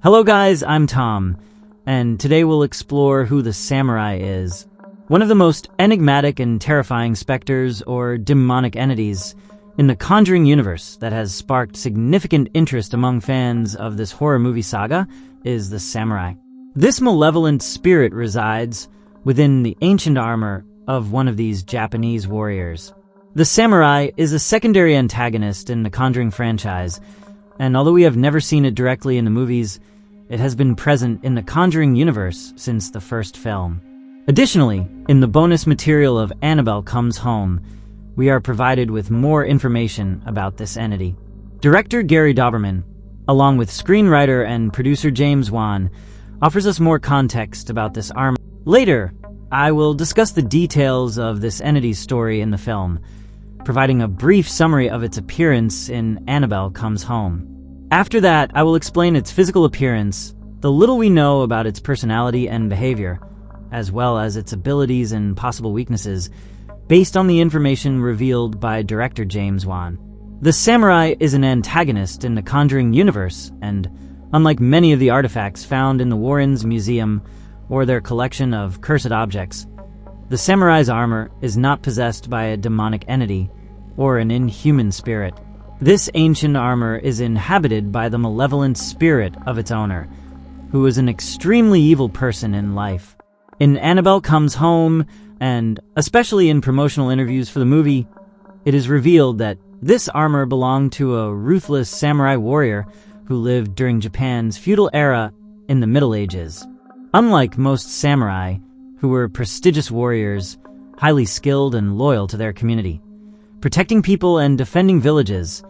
Hello guys, I'm Tom, and today we'll explore who the samurai is. One of the most enigmatic and terrifying specters or demonic entities in the Conjuring Universe that has sparked significant interest among fans of this horror movie saga is the samurai. This malevolent spirit resides within the ancient armor of one of these Japanese warriors. The samurai is a secondary antagonist in the Conjuring franchise, and although we have never seen it directly in the movies, it has been present in the Conjuring Universe since the first film. Additionally, in the bonus material of Annabelle Comes Home, we are provided with more information about this entity. Director Gary Dauberman, along with screenwriter and producer James Wan, offers us more context about this armor. Later, I will discuss the details of this entity's story in the film, providing a brief summary of its appearance in Annabelle Comes Home. After that, I will explain its physical appearance, the little we know about its personality and behavior, as well as its abilities and possible weaknesses, based on the information revealed by director James Wan. The samurai is an antagonist in the Conjuring Universe, and unlike many of the artifacts found in the Warrens' museum or their collection of cursed objects, the samurai's armor is not possessed by a demonic entity or an inhuman spirit. This ancient armor is inhabited by the malevolent spirit of its owner, who is an extremely evil person in life. In Annabelle Comes Home, and especially in promotional interviews for the movie, it is revealed that this armor belonged to a ruthless samurai warrior who lived during Japan's feudal era in the Middle Ages. Unlike most samurai, who were prestigious warriors, highly skilled and loyal to their community, protecting people and defending villages,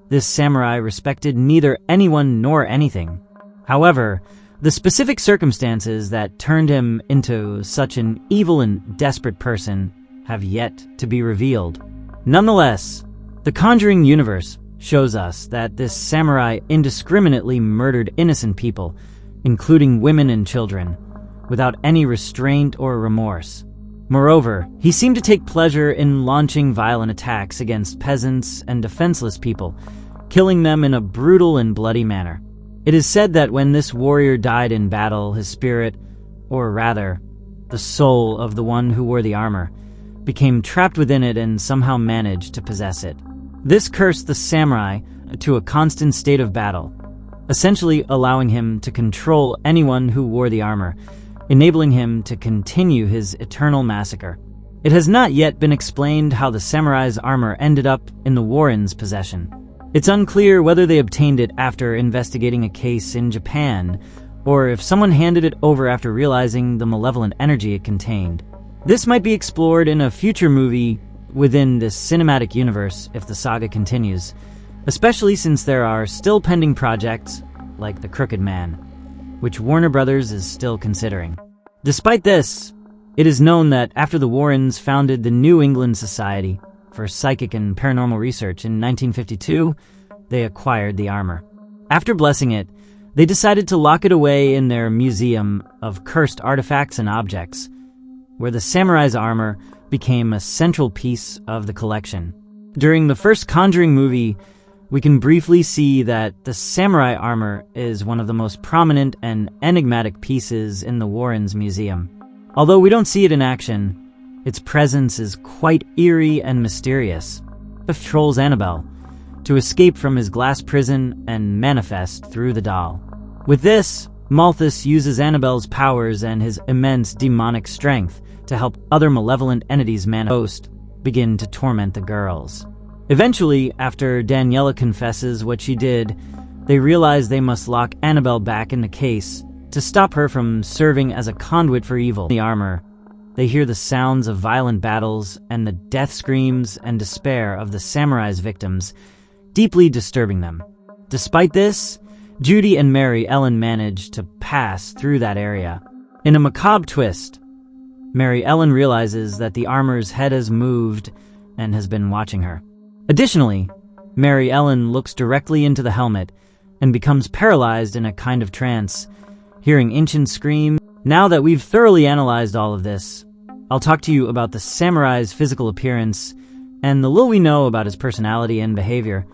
this samurai respected neither anyone nor anything. However, the specific circumstances that turned him into such an evil and desperate person have yet to be revealed. Nonetheless, the Conjuring Universe shows us that this samurai indiscriminately murdered innocent people, including women and children, without any restraint or remorse. Moreover, he seemed to take pleasure in launching violent attacks against peasants and defenseless people, killing them in a brutal and bloody manner. It is said that when this warrior died in battle, his spirit, or rather, the soul of the one who wore the armor, became trapped within it and somehow managed to possess it. This cursed the samurai to a constant state of battle, essentially allowing him to control anyone who wore the armor, enabling him to continue his eternal massacre. It has not yet been explained how the samurai's armor ended up in the Warrens' possession. It's unclear whether they obtained it after investigating a case in Japan, or if someone handed it over after realizing the malevolent energy it contained. This might be explored in a future movie within this cinematic universe if the saga continues, especially since there are still pending projects like The Crooked Man, which Warner Brothers is still considering. Despite this, it is known that after the Warrens founded the New England Society for Psychic and Paranormal Research in 1952, they acquired the armor. After blessing it, they decided to lock it away in their museum of cursed artifacts and objects, where the samurai's armor became a central piece of the collection. During the first Conjuring movie, we can briefly see that the samurai armor is one of the most prominent and enigmatic pieces in the Warrens' museum. Although we don't see it in action, its presence is quite eerie and mysterious. It controls Annabelle to escape from his glass prison and manifest through the doll. With this, Malthus uses Annabelle's powers and his immense demonic strength to help other malevolent entities begin to torment the girls. Eventually, after Daniela confesses what she did, they realize they must lock Annabelle back in the case to stop her from serving as a conduit for evil. In the armor, they hear the sounds of violent battles and the death screams and despair of the samurai's victims, deeply disturbing them. Despite this, Judy and Mary Ellen manage to pass through that area. In a macabre twist, Mary Ellen realizes that the armor's head has moved and has been watching her. Additionally, Mary Ellen looks directly into the helmet and becomes paralyzed in a kind of trance, hearing ancient scream. Now that we've thoroughly analyzed all of this, I'll talk to you about the samurai's physical appearance and the little we know about his personality and behavior,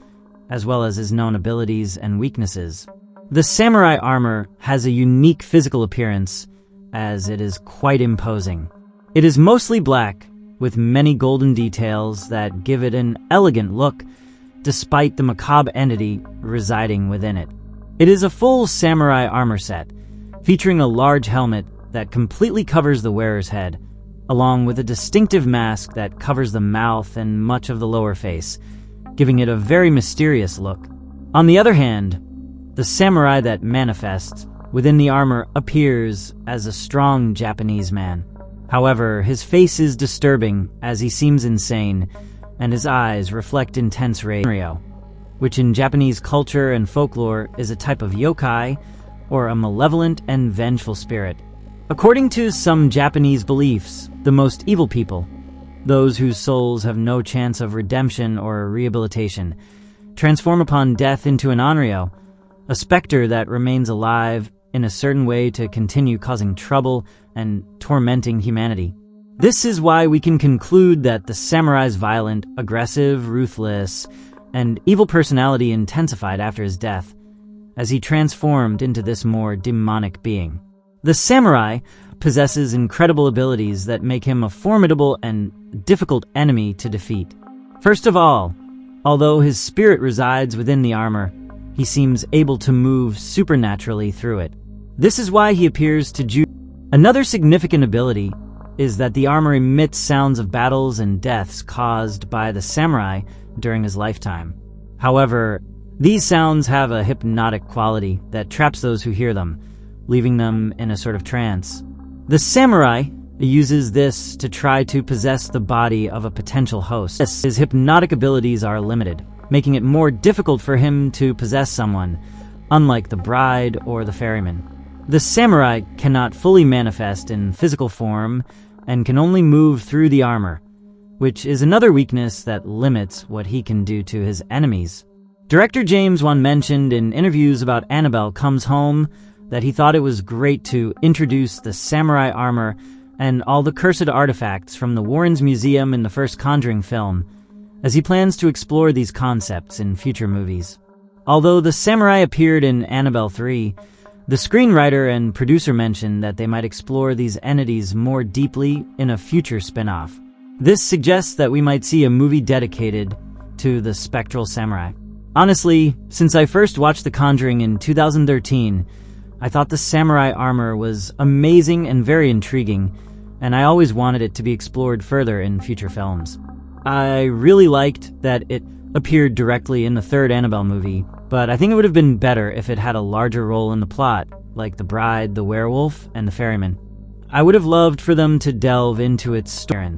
as well as his known abilities and weaknesses. The samurai armor has a unique physical appearance, as it is quite imposing. It is mostly black, with many golden details that give it an elegant look, despite the macabre entity residing within it. It is a full samurai armor set, featuring a large helmet that completely covers the wearer's head, along with a distinctive mask that covers the mouth and much of the lower face, giving it a very mysterious look. On the other hand, the samurai that manifests within the armor appears as a strong Japanese man. However, his face is disturbing as he seems insane, and his eyes reflect intense rage. Onryō, which in Japanese culture and folklore is a type of yokai, or a malevolent and vengeful spirit. According to some Japanese beliefs, the most evil people, those whose souls have no chance of redemption or rehabilitation, transform upon death into an Onryō, a specter that remains alive in a certain way to continue causing trouble and tormenting humanity. This is why we can conclude that the samurai's violent, aggressive, ruthless, and evil personality intensified after his death, as he transformed into this more demonic being. The samurai possesses incredible abilities that make him a formidable and difficult enemy to defeat. First of all, although his spirit resides within the armor, he seems able to move supernaturally through it. This is why he appears to Jew. Another significant ability is that the armor emits sounds of battles and deaths caused by the samurai during his lifetime. However, these sounds have a hypnotic quality that traps those who hear them, leaving them in a sort of trance. The samurai uses this to try to possess the body of a potential host. His hypnotic abilities are limited, making it more difficult for him to possess someone, unlike the bride or the ferryman. The samurai cannot fully manifest in physical form and can only move through the armor, which is another weakness that limits what he can do to his enemies. Director James Wan mentioned in interviews about Annabelle Comes Home that he thought it was great to introduce the samurai armor and all the cursed artifacts from the Warren's museum in the first Conjuring film, as he plans to explore these concepts in future movies. Although the samurai appeared in Annabelle 3, the screenwriter and producer mentioned that they might explore these entities more deeply in a future spin-off. This suggests that we might see a movie dedicated to the Spectral Samurai. Honestly, since I first watched The Conjuring in 2013, I thought the samurai armor was amazing and very intriguing, and I always wanted it to be explored further in future films. I really liked that it appeared directly in the third Annabelle movie, but I think it would have been better if it had a larger role in the plot, like the bride, the werewolf, and the ferryman. I would have loved for them to delve into its story.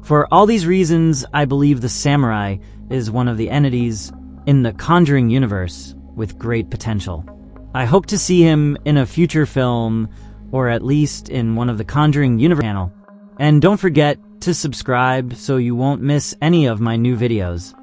For all these reasons, I believe the samurai is one of the entities in the Conjuring universe with great potential. I hope to see him in a future film, or at least in one of the Conjuring Universe channel. And don't forget to subscribe so you won't miss any of my new videos.